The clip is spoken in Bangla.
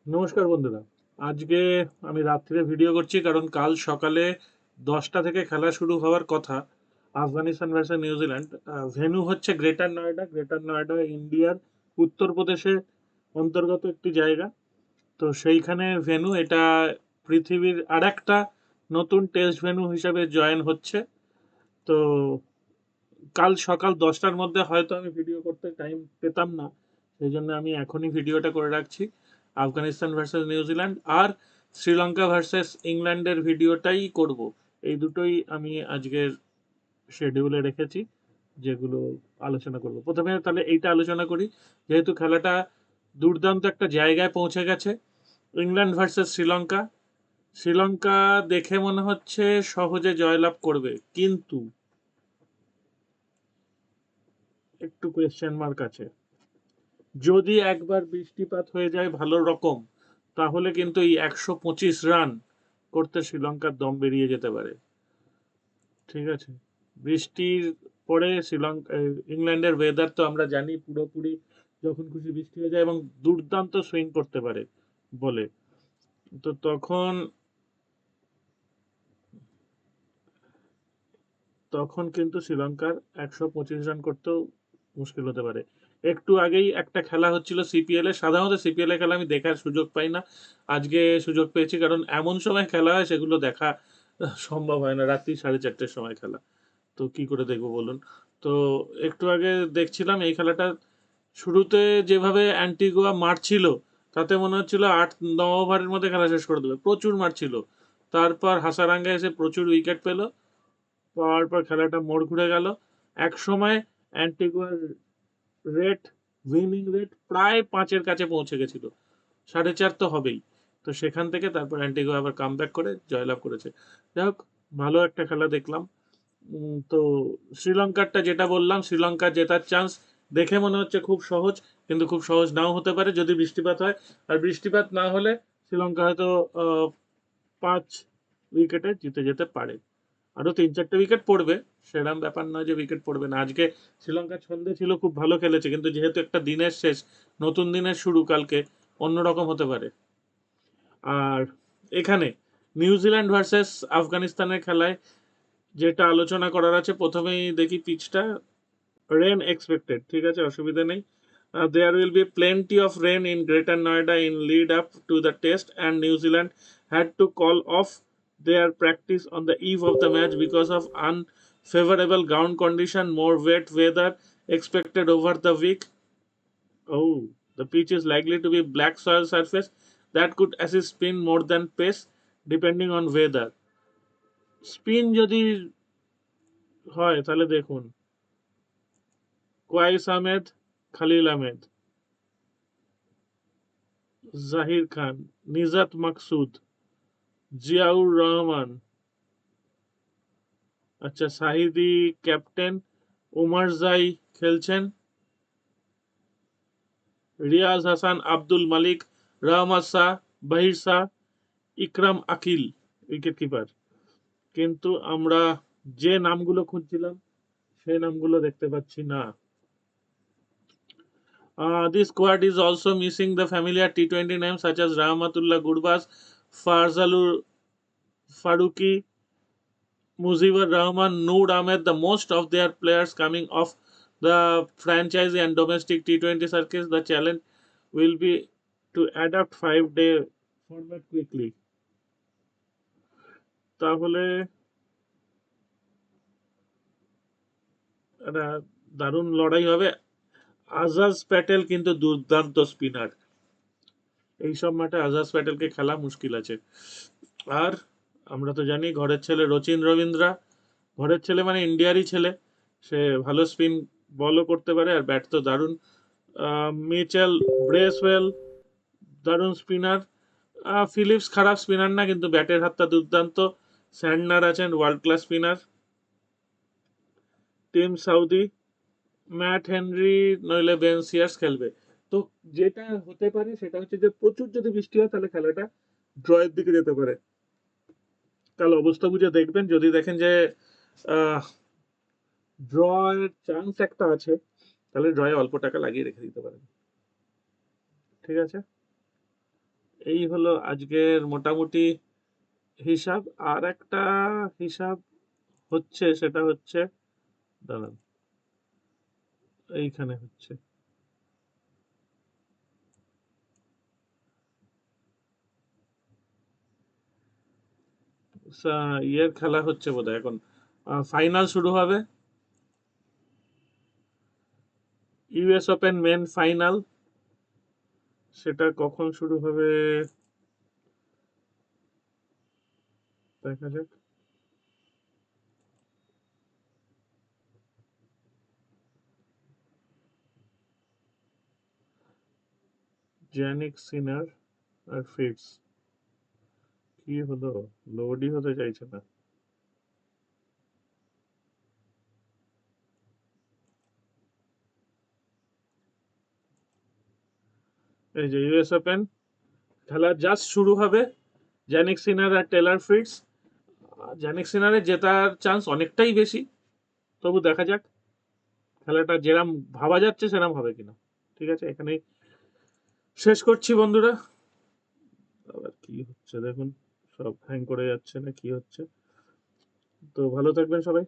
নমস্কার বন্ধুরা। আজকে আমি রাত্রে ভিডিও করছি কারণ কাল সকালে 10টা থেকে খেলা শুরু হওয়ার কথা। Afghanistan versus New Zealand. ভেন্যু হচ্ছে গ্রেটার নয়ডা। গ্রেটার নয়ডা ইন্ডিয়ার উত্তরপ্রদেশে অন্তর্গত একটি জায়গা। তো সেইখানে ভেন্যু এটা পৃথিবীর আরেকটা নতুন টেস্ট ভেন্যু হিসাবে জয়েন হচ্ছে। তো কাল সকাল 10টার মধ্যে হয়তো আমি ভিডিও করতে টাইম পেতাম না, সেই জন্য আমি এখনই ভিডিওটা করে রাখছি। আফগানিস্তান ভার্সেস নিউজিল্যান্ড আর শ্রীলঙ্কা ভার্সেস ইংল্যান্ডের ভিডিওটাই করব। এই দুটোই আমি আজকের শিডিউলে রেখেছি, যেগুলো আলোচনা করব। প্রথমে তাহলে এইটা আলোচনা করি, যেহেতু খেলাটা দুর্দান্ত একটা জায়গায় পৌঁছে গেছে। England versus Sri Lanka. শ্রীলঙ্কা দেখে মনে হচ্ছে সহজে জয়লাভ করবে, কিন্তু একটু কোয়েশ্চেন মার্ক আছে। যদি একবার বৃষ্টিপাত হয়ে যায় ভালো রকম, তাহলে কিন্তু এই 125 রান করতে শ্রীলঙ্কার দম বেরিয়ে যেতে পারে। ঠিক আছে, বৃষ্টির পরে শ্রীলঙ্কা ইংল্যান্ডের ওয়েদার তো আমরা জানি, পুরোপুরি যখন খুশি বৃষ্টি হয়ে যায় এবং দুর্দান্ত সুইং করতে পারে বলে। তো তখন তখন কিন্তু শ্রীলঙ্কার 125 রান করতেও মুশকিল হতে পারে। একটু আগেই একটা খেলা হচ্ছিল সিপিএল এ। সাধারণত সিপিএল এর খেলা আমি দেখার সুযোগ পাই না, আজকে সুযোগ পেয়েছি কারণ এমন সময় খেলা হয় সেগুলো দেখা সম্ভব হয় না। রাত্রি 4:30টার সময় খেলা, তো কি করে দেখবো বলুন। তো একটু আগে দেখছিলাম এই খেলাটা। শুরুতে যেভাবে অ্যান্টিগুয়া মারছিল, তাতে মনে হচ্ছিল 8-9 ওভারের মধ্যে খেলা শেষ করে দেবে, প্রচুর মারছিল। তারপর হাসারাঙ্গা এসে প্রচুর উইকেট পেল, পাওয়ার পর খেলাটা মোড় ঘুরে গেল। এক সময় অ্যান্টিগুয়ার রেট উইনিং রেট প্রায় 5-এর কাছে পৌঁছে গেছিল, 4.5 তো হবেই। তো সেখান থেকে তারপর অ্যান্টিগুয়া আবার কাম করে জয়লাভ করেছে। যাই হোক, ভালো একটা খেলা দেখলাম। তো শ্রীলঙ্কারটা যেটা বললাম, শ্রীলঙ্কার জেতার চান্স দেখে মনে হচ্ছে খুব সহজ, কিন্তু খুব সহজ নাও হতে পারে যদি বৃষ্টিপাত হয়। আর বৃষ্টিপাত না হলে শ্রীলঙ্কা হয়তো 5 উইকেটে জিতে যেতে পারে। আরো 3-4টে উইকেট পড়বে, সেরকম ব্যাপার নয় যে উইকেট পড়বে না। আজকে শ্রীলঙ্কা ছন্দে ছিল, খুব ভালো খেলেছে, কিন্তু যেহেতু একটা দিনের শেষ, নতুন দিনের শুরু কালকে, অন্যরকম হতে পারে। আর এখানে নিউজিল্যান্ড ভার্সেস আফগানিস্তানের খেলায় যেটা আলোচনা করার আছে, প্রথমেই দেখি পিচটা। রেন এক্সপেক্টেড, ঠিক আছে, অসুবিধা নেই। There will be plenty of rain in Greater Noida in lead up to the test, and New Zealand had to call off their practice on the eve of the match because of unfavorable ground condition. More wet weather expected over the week. Oh, the pitch is likely to be black soil surface that could assist spin more than pace depending on weather. Spin যদি হয় তাহলে দেখুন, কোয়াইস আহমেদ, খালিল আহমেদ, জাহির খান, নিজাত মাকসুদ, জিয়াউর রহমান, আচ্ছা সাহিদি ক্যাপ্টেন, ওমারজাই খেলছেন, রিয়াজ হাসান, আব্দুল মালিক, রহমত শাহ, বাহির শাহ, ইকরাম আকিল উইকেট কিপার। কিন্তু আমরা যে নামগুলো খুঁজছিলাম সেই নামগুলো দেখতে পাচ্ছি না। This squad is also missing the familiar T20 names such as Rahmatullah Gurbaz, Farzalur Faruqi, Mujibur Rahman, Noor Ahmed. The most of their players coming off the franchise and domestic T20 circuits. The challenge will be to adapt 5-day format quickly. তাহলে একটা দারুণ লড়াই হবে। আজাজ প্যাটেল কিন্তু দুর্দান্ত স্পিনার, এইসব মাঠে আজাজ প্যাটেলকে খেলা মুশকিল আছে। আর আমরা তো জানি ঘরের ছেলে রচিন রবীন্দ্রা, ঘরের ছেলে মানে ইন্ডিয়ারই ছেলে, সে ভালো স্পিন বলও করতে পারে আর ব্যাট তো দারুণ। মিচেল ব্রেসওয়েল দারুণ স্পিনার। ফিলিপস খারাপ স্পিনার না, কিন্তু ব্যাটের হাতটা দুর্দান্ত। স্যান্ডনার আছেন world class spinner. Tim Southee, Matt Henry নইলে বেন সিয়ার্স খেলবে। তো যেটা হতে পারে সেটা হচ্ছে যে প্রচুর যদি বৃষ্টি হয় তাহলে খেলাটা ড্রয়ের দিকে যেতে পারে। কাল অবস্থা বুঝে দেখবেন, যদি দেখেন যে ড্র এর চান্স একটা আছে, তাহলে ড্রয়ে অল্প টাকা লাগিয়ে রেখে দিতে পারেন। ঠিক আছে। এই হলো আজকের মোটামুটি হিসাব। আর একটা হিসাব হচ্ছে, সেটা হচ্ছে, দাঁড়ান, এইখানে হচ্ছে ইয়ের খেলা হচ্ছে বোধহয় এখন, ফাইনাল শুরু হবে, ইউএস ওপেন মেন ফাইনাল। সেটা কখন শুরু হবে দেখা যাক। জ্যানিক সিনার আর ফিটস, কি হলো, লোডই হতে চাইছে না। এই যে ইউএস ওপেন খেলা জাস্ট শুরু হবে, জ্যানিক সিনার আর টেলর ফিটস। জ্যানিক সিনারের জেতার চান্স অনেকটাই বেশি, তবু দেখা যাক খেলাটা যেরাম ভাবা যাচ্ছে সেরাম হবে কিনা। ঠিক আছে, এখানেই শেষ করছি বন্ধুরা। আবার কি হচ্ছে দেখুন, সব হ্যাং করে যাচ্ছে না কি হচ্ছে। তো ভালো থাকবেন সবাই।